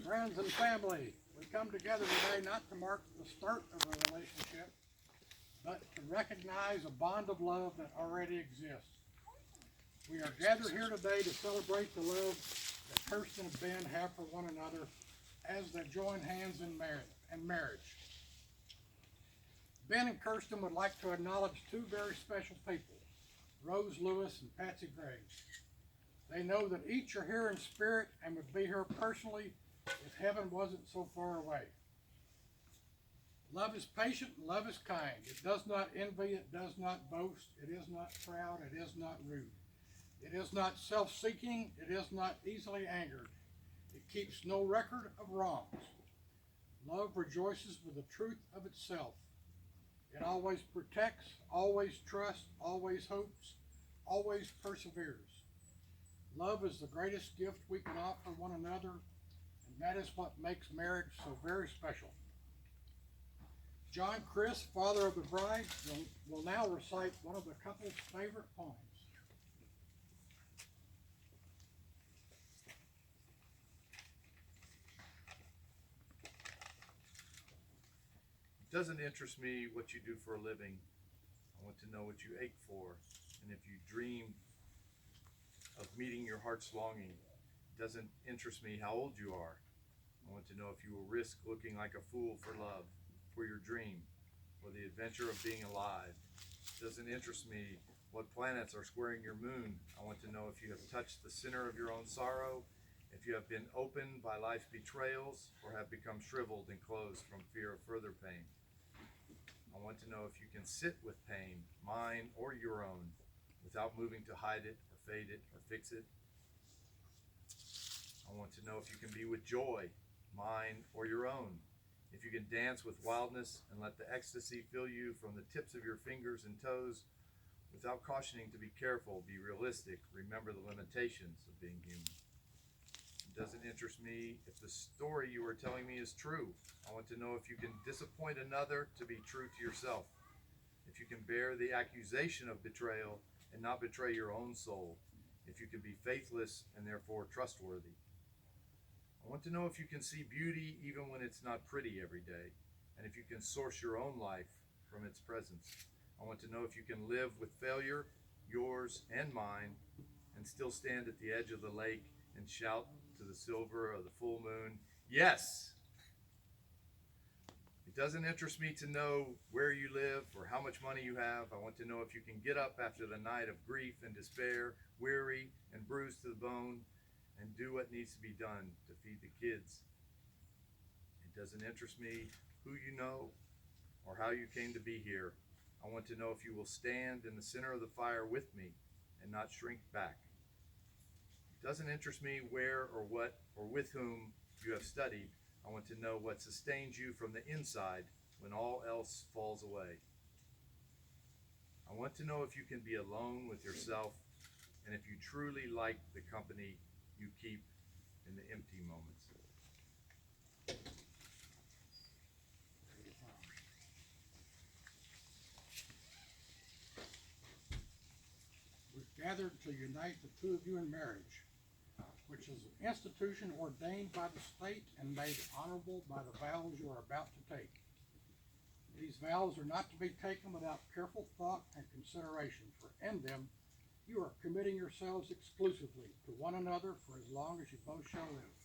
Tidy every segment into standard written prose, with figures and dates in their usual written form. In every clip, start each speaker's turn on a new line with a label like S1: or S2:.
S1: Friends and family, we come together today not to mark the start of a relationship, but to recognize a bond of love that already exists. We are gathered here today to celebrate the love that Kirsten and Ben have for one another as they join hands in marriage. Ben and Kirsten would like to acknowledge two very special people, Rose Lewis and Patsy Graves. They know that each are here in spirit and would be here personally if heaven wasn't so far away. Love is patient, love is kind. It does not envy, it does not boast, it is not proud, it is not rude. It is not self-seeking, it is not easily angered. It keeps no record of wrongs. Love rejoices with the truth of itself. It always protects, always trusts, always hopes, always perseveres. Love is the greatest gift we can offer one another, and that is what makes marriage so very special. John Chris, father of the bride, will now recite one of the couple's favorite poems.
S2: It doesn't interest me what you do for a living. I want to know what you ache for, and if you dream of meeting your heart's longing. It doesn't interest me how old you are. I want to know if you will risk looking like a fool for love, for your dream, for the adventure of being alive. It doesn't interest me what planets are squaring your moon. I want to know if you have touched the center of your own sorrow, if you have been opened by life's betrayals, or have become shriveled and closed from fear of further pain. I want to know if you can sit with pain, mine or your own, without moving to hide it or fade it or fix it. I want to know if you can be with joy, mine or your own, if you can dance with wildness and let the ecstasy fill you from the tips of your fingers and toes, without cautioning to be careful, be realistic, remember the limitations of being human. It doesn't interest me if the story you are telling me is true. I want to know if you can disappoint another to be true to yourself, if you can bear the accusation of betrayal and not betray your own soul, if you can be faithless and therefore trustworthy. I want to know if you can see beauty even when it's not pretty every day, and if you can source your own life from its presence. I want to know if you can live with failure, yours and mine, and still stand at the edge of the lake and shout to the silver of the full moon, yes! It doesn't interest me to know where you live or how much money you have. I want to know if you can get up after the night of grief and despair, weary and bruised to the bone, and do what needs to be done to feed the kids. It doesn't interest me who you know or how you came to be here. I want to know if you will stand in the center of the fire with me and not shrink back. It doesn't interest me where or what or with whom you have studied. I want to know what sustains you from the inside when all else falls away. I want to know if you can be alone with yourself and if you truly like the company you keep in the empty moments.
S1: We've gathered to unite the two of you in marriage, which is an institution ordained by the state and made honorable by the vows you are about to take. These vows are not to be taken without careful thought and consideration, for in them you are committing yourselves exclusively to one another for as long as you both shall live.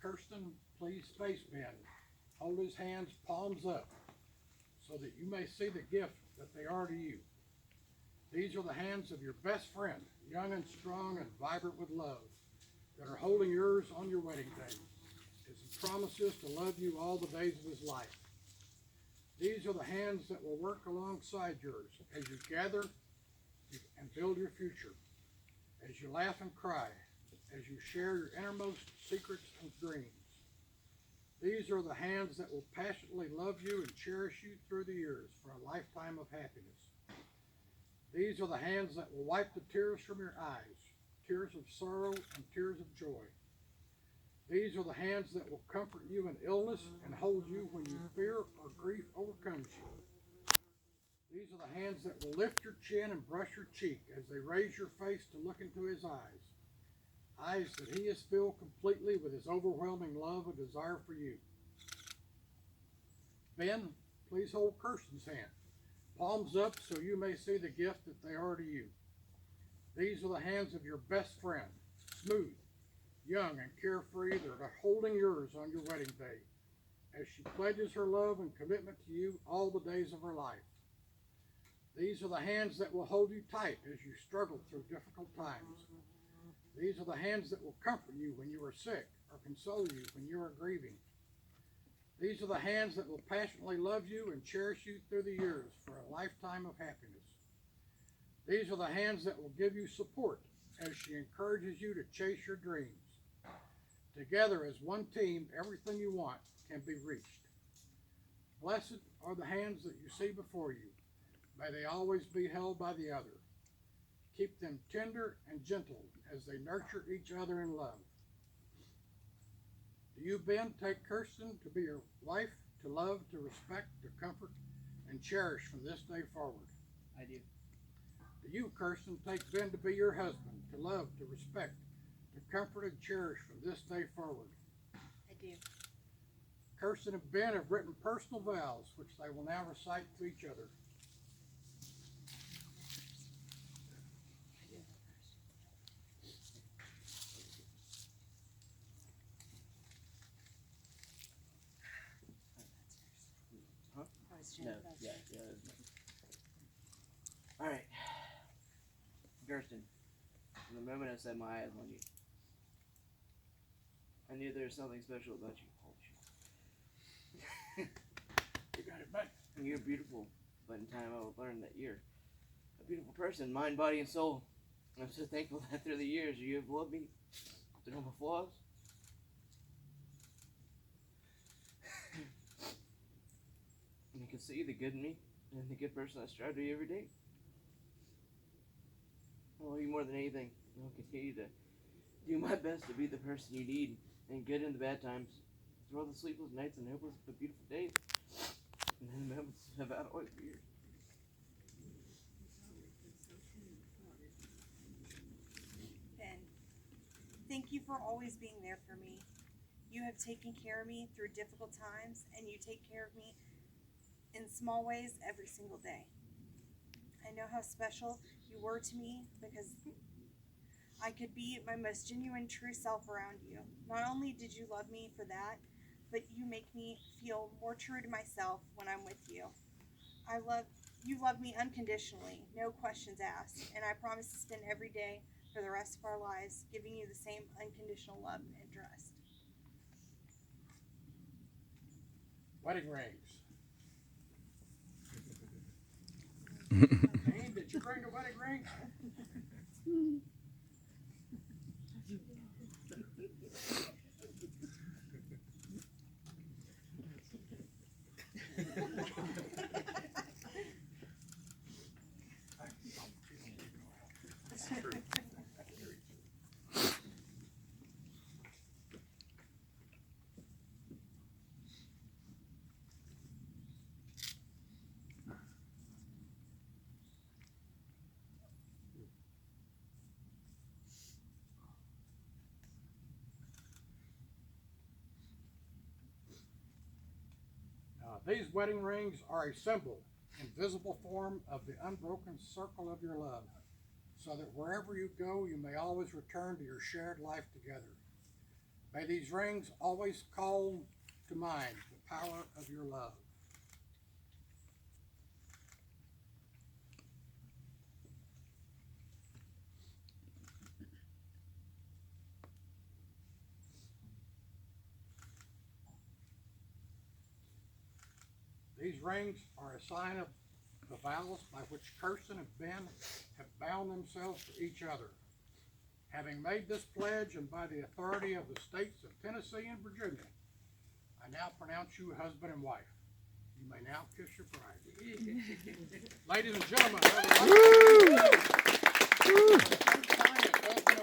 S1: Kirsten, please face Ben. Hold his hands palms up so that you may see the gift that they are to you. These are the hands of your best friend, young and strong and vibrant with love, that are holding yours on your wedding day, as he promises to love you all the days of his life. These are the hands that will work alongside yours as you gather and build your future, as you laugh and cry, as you share your innermost secrets and dreams. These are the hands that will passionately love you and cherish you through the years for a lifetime of happiness. These are the hands that will wipe the tears from your eyes, tears of sorrow and tears of joy. These are the hands that will comfort you in illness and hold you when you fear or grief overcomes you. These are the hands that will lift your chin and brush your cheek as they raise your face to look into his eyes. Eyes that he has filled completely with his overwhelming love and desire for you. Ben, please hold Kirsten's hand, palms up so you may see the gift that they are to you. These are the hands of your best friend, smooth, young, and carefree, that are holding yours on your wedding day, as she pledges her love and commitment to you all the days of her life. These are the hands that will hold you tight as you struggle through difficult times. These are the hands that will comfort you when you are sick or console you when you are grieving. These are the hands that will passionately love you and cherish you through the years for a lifetime of happiness. These are the hands that will give you support as she encourages you to chase your dreams. Together as one team, everything you want can be reached. Blessed are the hands that you see before you. May they always be held by the other. Keep them tender and gentle as they nurture each other in love. Do you, Ben, take Kirsten to be your wife, to love, to respect, to comfort, and cherish from this day forward?
S3: I do.
S1: Do you, Kirsten, take Ben to be your husband, to love, to respect, to comfort, and cherish from this day forward?
S4: I do.
S1: Kirsten and Ben have written personal vows, which they will now recite to each other.
S3: Huh?
S4: I was
S3: No,
S4: trying to-
S3: yeah, that's mine. All right, Kirsten. From the moment I set my eyes on you, I knew there was something special about you. Holy shit.
S1: You got it, bud.
S3: You're beautiful, but in time I will learn that you're a beautiful person, mind, body, and soul. I'm so thankful that through the years you have loved me through all my flaws. And you can see the good in me and the good person I strive to be every day. I love you more than anything. And I'll continue to do my best to be the person you need, and good in the bad times, through all the sleepless nights and hopeless but beautiful days, and then the moments of always weird.
S4: Ben, thank you for always being there for me. You have taken care of me through difficult times, and you take care of me in small ways every single day. I know how special you were to me because I could be my most genuine, true self around you. Not only did you love me for that, but you make me feel more true to myself when I'm with you. You love me unconditionally, no questions asked, and I promise to spend every day for the rest of our lives giving you the same unconditional love and trust.
S1: Wedding rings. Jane, did you bring the wedding rings? These wedding rings are a symbol in visible form of the unbroken circle of your love, so that wherever you go, you may always return to your shared life together. May these rings always call to mind the power of your love. These rings are a sign of the vows by which Kirsten and Ben have bound themselves to each other. Having made this pledge and by the authority of the states of Tennessee and Virginia, I now pronounce you husband and wife. You may now kiss your bride. Ladies and gentlemen, I would like to-